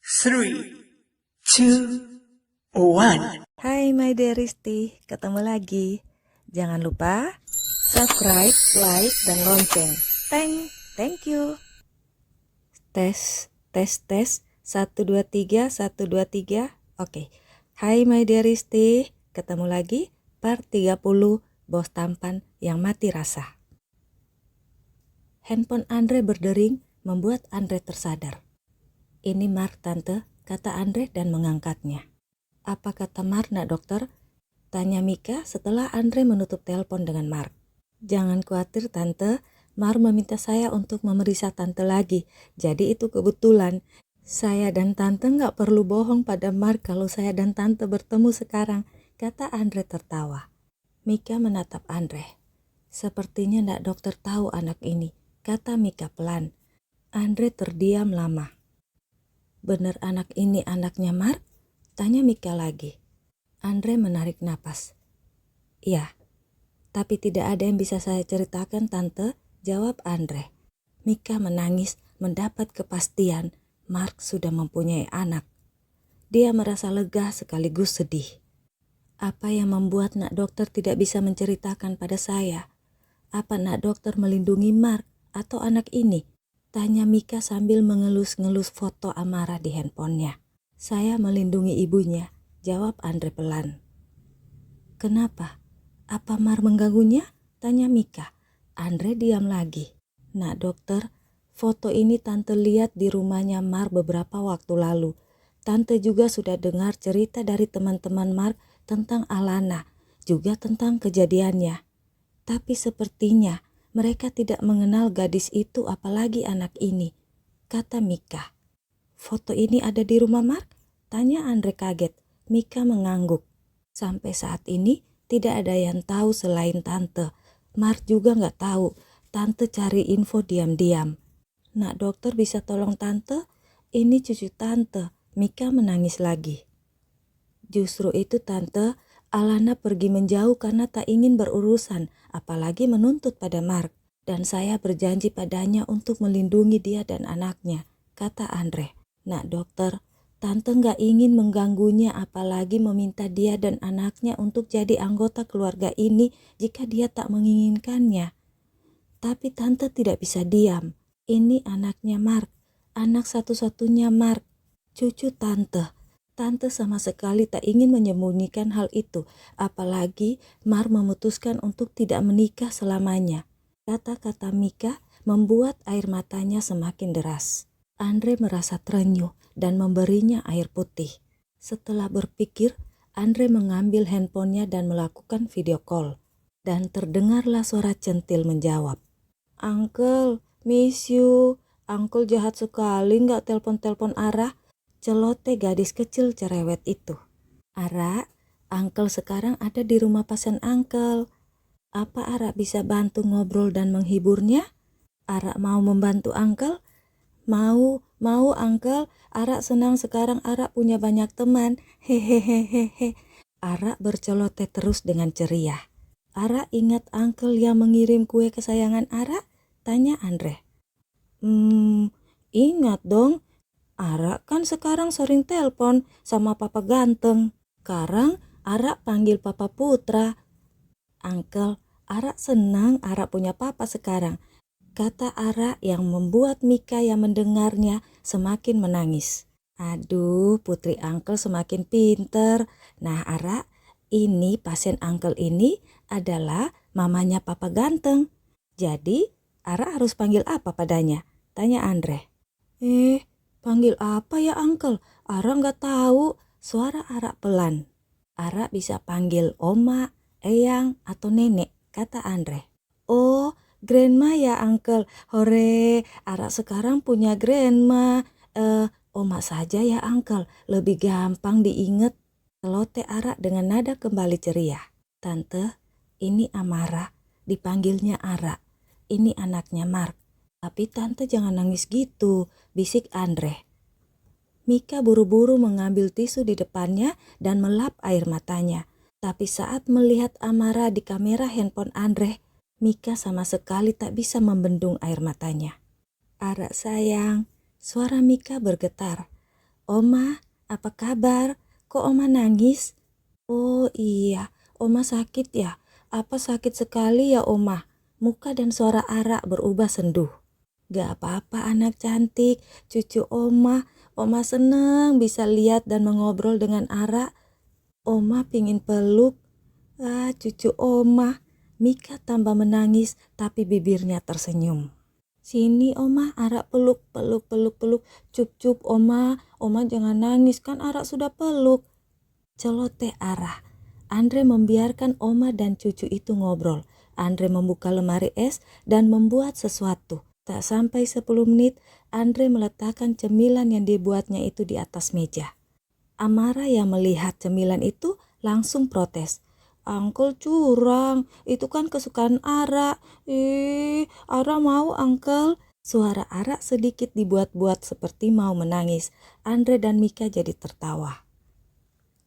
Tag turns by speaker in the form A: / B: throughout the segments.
A: 3, 2, 1.
B: Hai my dearisti, ketemu lagi. Jangan lupa subscribe, like, dan lonceng. Thank you. Tes. 1, 2, 3, 1, 2, 3. Oke. Hai my dearisti, ketemu lagi part 30 bos tampan yang mati rasa. Handphone Andre berdering membuat Andre tersadar. Ini Mark tante, kata Andre dan mengangkatnya. Apa kata Mark nak dokter? Tanya Mika setelah Andre menutup telepon dengan Mark. Jangan khawatir tante, Mark meminta saya untuk memeriksa tante lagi. Jadi itu kebetulan. Saya dan tante gak perlu bohong pada Mark kalau saya dan tante bertemu sekarang, kata Andre tertawa. Mika menatap Andre. Sepertinya nak dokter tahu anak ini, kata Mika pelan. Andre terdiam lama. Bener anak ini anaknya Mark? Tanya Mika lagi. Andre menarik napas. Iya, tapi tidak ada yang bisa saya ceritakan tante, jawab Andre. Mika menangis mendapat kepastian Mark sudah mempunyai anak. Dia merasa lega sekaligus sedih. Apa yang membuat nak dokter tidak bisa menceritakan pada saya? Apa nak dokter melindungi Mark atau anak ini? Tanya Mika sambil mengelus-ngelus foto Amara di handphonenya. Saya melindungi ibunya, jawab Andre pelan. Kenapa? Apa Mar mengganggunya? Tanya Mika. Andre diam lagi. Nak dokter, foto ini tante lihat di rumahnya Mar beberapa waktu lalu. Tante juga sudah dengar cerita dari teman-teman Mar tentang Alana, juga tentang kejadiannya. Tapi sepertinya mereka tidak mengenal gadis itu apalagi anak ini, kata Mika. Foto ini ada di rumah Mark? Tanya Andre kaget. Mika mengangguk. Sampai saat ini tidak ada yang tahu selain tante. Mark juga gak tahu. Tante cari info diam-diam. Nak dokter bisa tolong tante? Ini cucu tante. Mika menangis lagi. Justru itu tante, Alana pergi menjauh karena tak ingin berurusan, apalagi menuntut pada Mark. Dan saya berjanji padanya untuk melindungi dia dan anaknya, kata Andre. Nak dokter, tante gak ingin mengganggunya apalagi meminta dia dan anaknya untuk jadi anggota keluarga ini jika dia tak menginginkannya. Tapi tante tidak bisa diam. Ini anaknya Mark, anak satu-satunya Mark, cucu tante. Tante sama sekali tak ingin menyembunyikan hal itu, apalagi Mark memutuskan untuk tidak menikah selamanya. Kata-kata Mika membuat air matanya semakin deras. Andre merasa terenyuh dan memberinya air putih. Setelah berpikir, Andre mengambil handphonenya dan melakukan video call. Dan terdengarlah suara centil menjawab. Uncle, miss you. Uncle jahat sekali gak telepon-telepon Ara. Celote gadis kecil cerewet itu. Ara, Uncle sekarang ada di rumah pasien Uncle. Apa Ara bisa bantu ngobrol dan menghiburnya? Ara mau membantu Uncle? Mau Uncle. Ara senang sekarang Ara punya banyak teman. Hehehehehe. Ara bercelote terus dengan ceria. Ara ingat Uncle yang mengirim kue kesayangan Ara? Tanya Andre. Ingat dong. Ara kan sekarang sering telepon sama Papa ganteng. Sekarang Ara panggil Papa Putra. Uncle, Ara senang Ara punya papa sekarang, kata Ara yang membuat Mika yang mendengarnya semakin menangis. Aduh, putri Uncle semakin pinter. Nah Ara, ini pasien Uncle ini adalah mamanya Papa ganteng. Jadi Ara harus panggil apa padanya? Tanya Andre. Panggil apa ya Uncle? Ara gak tahu. Suara Ara pelan. Ara bisa panggil Oma, Eyang, atau Nenek, kata Andre. Oh, grandma ya Uncle. Hore, Ara sekarang punya grandma. Oma saja ya Uncle, lebih gampang diinget. Celote Ara dengan nada kembali ceria. Tante, ini Amara, dipanggilnya Ara. Ini anaknya Mark. Tapi tante jangan nangis gitu, bisik Andre. Mika buru-buru mengambil tisu di depannya dan melap air matanya. Tapi saat melihat Amara di kamera handphone Andre, Mika sama sekali tak bisa membendung air matanya. Ara sayang, suara Mika bergetar. "Oma, apa kabar? Kok Oma nangis?" "Oh iya, Oma sakit ya? Apa sakit sekali ya Oma?" Muka dan suara Ara berubah senduh. "Gak apa-apa anak cantik, cucu Oma. Oma seneng bisa lihat dan mengobrol dengan Ara. Oma pingin peluk. Ah, cucu Oma." Mika tambah menangis tapi bibirnya tersenyum. "Sini Oma, Ara peluk, peluk, peluk, peluk. Cup, cup Oma. Oma jangan nangis, kan Ara sudah peluk." Celoteh Ara. Andre membiarkan Oma dan cucu itu ngobrol. Andre membuka lemari es dan membuat sesuatu. Tak sampai 10 menit, Andre meletakkan cemilan yang dibuatnya itu di atas meja. Amara yang melihat cemilan itu langsung protes. "Uncle curang, itu kan kesukaan Ara." Ara mau Uncle." Suara Ara sedikit dibuat-buat seperti mau menangis. Andre dan Mika jadi tertawa.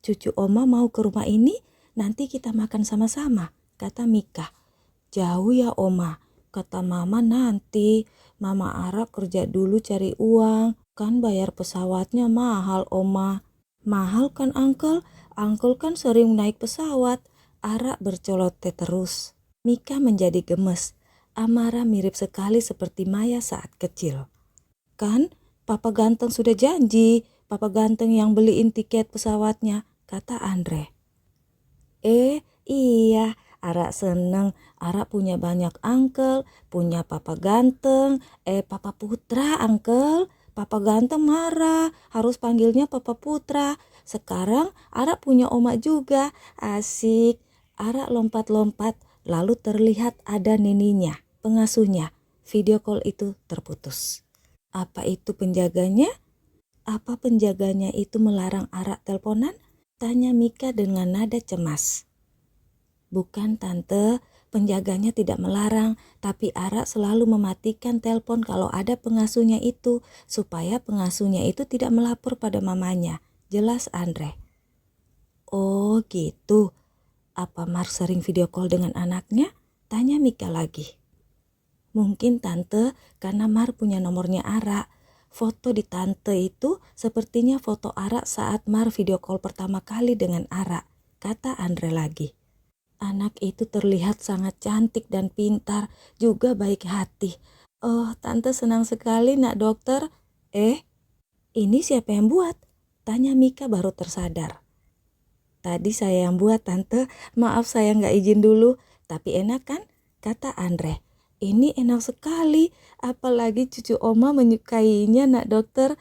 B: "Cucu Oma mau ke rumah ini, nanti kita makan sama-sama," kata Mika. "Jauh ya Oma," kata Mama. "Nanti Mama Ara kerja dulu cari uang, kan bayar pesawatnya mahal Oma." "Mahal kan Uncle? Uncle kan sering naik pesawat." Ara berceloteh terus. Mika menjadi gemes. Amara mirip sekali seperti Maya saat kecil. "Kan Papa Ganteng sudah janji, Papa Ganteng yang beliin tiket pesawatnya," kata Andre. Iya, Ara seneng. Ara punya banyak uncle, punya Papa Ganteng. Papa Putra uncle. Papa Ganteng marah, harus panggilnya Papa Putra. Sekarang Ara punya oma juga, asik. Ara lompat-lompat, lalu terlihat ada nininya, pengasuhnya. Video call itu terputus. Apa itu penjaganya? Apa penjaganya itu melarang Ara teleponan? Tanya Mika dengan nada cemas. "Bukan Tante, penjaganya tidak melarang, tapi Ara selalu mematikan telepon kalau ada pengasuhnya itu, supaya pengasuhnya itu tidak melapor pada mamanya," jelas Andre. "Oh gitu, apa Mark sering video call dengan anaknya?" Tanya Mika lagi. "Mungkin Tante, karena Mark punya nomornya Ara. Foto di Tante itu sepertinya foto Ara saat Mar video call pertama kali dengan Ara," kata Andre lagi. "Anak itu terlihat sangat cantik dan pintar, juga baik hati. Oh, Tante senang sekali nak dokter." Ini siapa yang buat?" Tanya Mika baru tersadar. "Tadi saya yang buat Tante, maaf saya nggak izin dulu, tapi enak kan?" kata Andre. "Ini enak sekali, apalagi cucu Oma menyukainya nak dokter."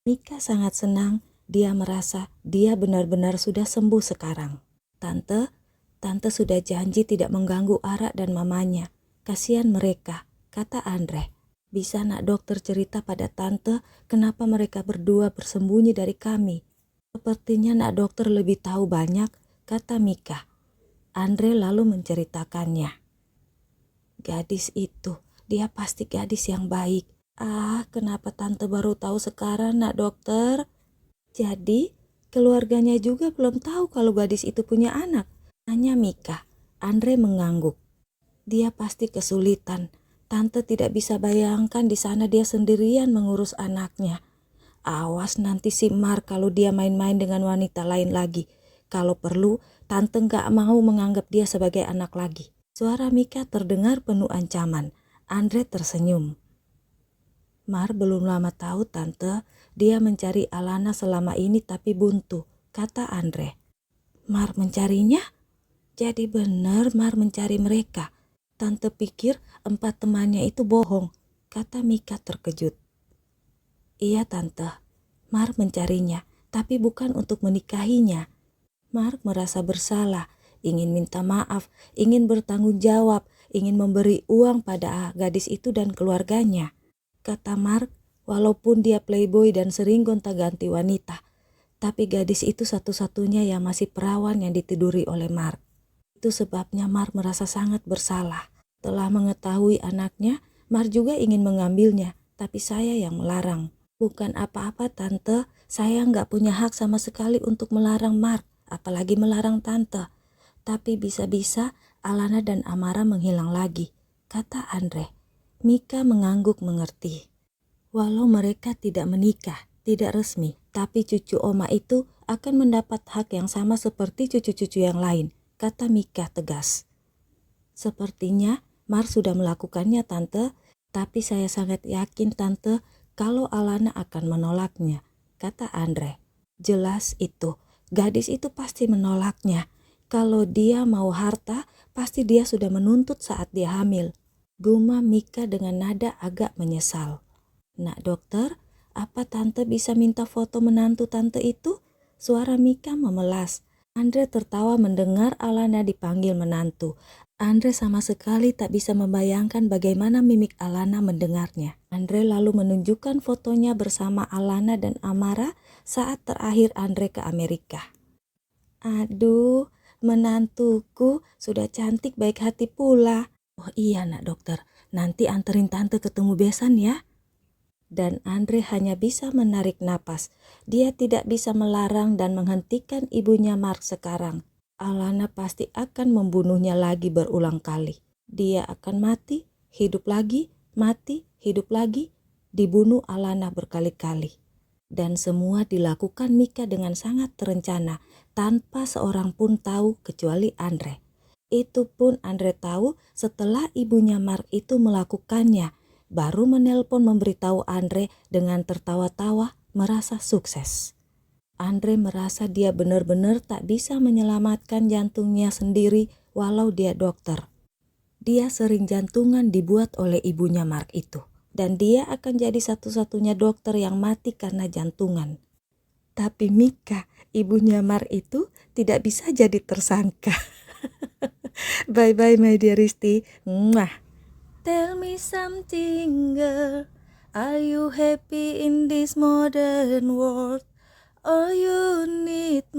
B: Mika sangat senang, dia merasa dia benar-benar sudah sembuh sekarang. Tante sudah janji tidak mengganggu Ara dan mamanya. Kasihan mereka," kata Andre. "Bisa nak dokter cerita pada Tante kenapa mereka berdua bersembunyi dari kami?" "Sepertinya nak dokter lebih tahu banyak," kata Mika. Andre lalu menceritakannya. "Gadis itu, dia pasti gadis yang baik. Ah, kenapa Tante baru tahu sekarang nak dokter?" "Jadi, keluarganya juga belum tahu kalau gadis itu punya anak?" tanya Mika. Andre mengangguk. "Dia pasti kesulitan. Tante tidak bisa bayangkan di sana dia sendirian mengurus anaknya. Awas nanti si Mar kalau dia main-main dengan wanita lain lagi. Kalau perlu, Tante gak mau menganggap dia sebagai anak lagi." Suara Mika terdengar penuh ancaman. Andre tersenyum. "Mar belum lama tahu Tante, dia mencari Alana selama ini tapi buntu," kata Andre. "Mar mencarinya? Jadi benar Mar mencari mereka. Tante pikir 4 temannya itu bohong," kata Mika terkejut. "Iya Tante, Mar mencarinya, tapi bukan untuk menikahinya. Mar merasa bersalah, ingin minta maaf, ingin bertanggung jawab, ingin memberi uang pada gadis itu dan keluarganya," kata Mark. "Walaupun dia playboy dan sering gonta-ganti wanita, tapi gadis itu satu-satunya yang masih perawan yang ditiduri oleh Mark. Itu sebabnya Mark merasa sangat bersalah. Telah mengetahui anaknya, Mark juga ingin mengambilnya, tapi saya yang melarang." "Bukan apa-apa Tante, saya nggak punya hak sama sekali untuk melarang Mark, apalagi melarang Tante. Tapi bisa-bisa Alana dan Amara menghilang lagi," kata Andre. Mika mengangguk mengerti. "Walau mereka tidak menikah, tidak resmi, tapi cucu Oma itu akan mendapat hak yang sama seperti cucu-cucu yang lain, kata Mika tegas. Sepertinya Mar sudah melakukannya, Tante, tapi saya sangat yakin, Tante, kalau Alana akan menolaknya, kata Andre. Jelas itu, gadis itu pasti menolaknya. Kalau dia mau harta, pasti dia sudah menuntut saat dia hamil. Gumam Mika dengan nada agak menyesal. Nak dokter, apa Tante bisa minta foto menantu Tante itu? Suara Mika memelas. Andre tertawa mendengar Alana dipanggil menantu. Andre sama sekali tak bisa membayangkan bagaimana mimik Alana mendengarnya. Andre lalu menunjukkan fotonya bersama Alana dan Amara saat terakhir Andre ke Amerika. Aduh, menantuku sudah cantik baik hati pula. Oh iya nak dokter, nanti anterin Tante ketemu besan ya. Dan Andre hanya bisa menarik napas. Dia tidak bisa melarang dan menghentikan ibunya Mark sekarang. Alana pasti akan membunuhnya lagi berulang kali. Dia akan mati, hidup lagi, mati, hidup lagi, dibunuh Alana berkali-kali. Dan semua dilakukan Mika dengan sangat terencana, tanpa seorang pun tahu kecuali Andre. Itu pun Andre tahu setelah ibunya Mark itu melakukannya, baru menelpon memberitahu Andre dengan tertawa-tawa merasa sukses. Andre merasa dia benar-benar tak bisa menyelamatkan jantungnya sendiri walau dia dokter. Dia sering jantungan dibuat oleh ibunya Mark itu. Dan dia akan jadi satu-satunya dokter yang mati karena jantungan. Tapi Mika, ibunya Mark itu tidak bisa jadi tersangka. Bye-bye my dear Risti. Mwah. Tell me something girl, are you happy in this modern world? Or you need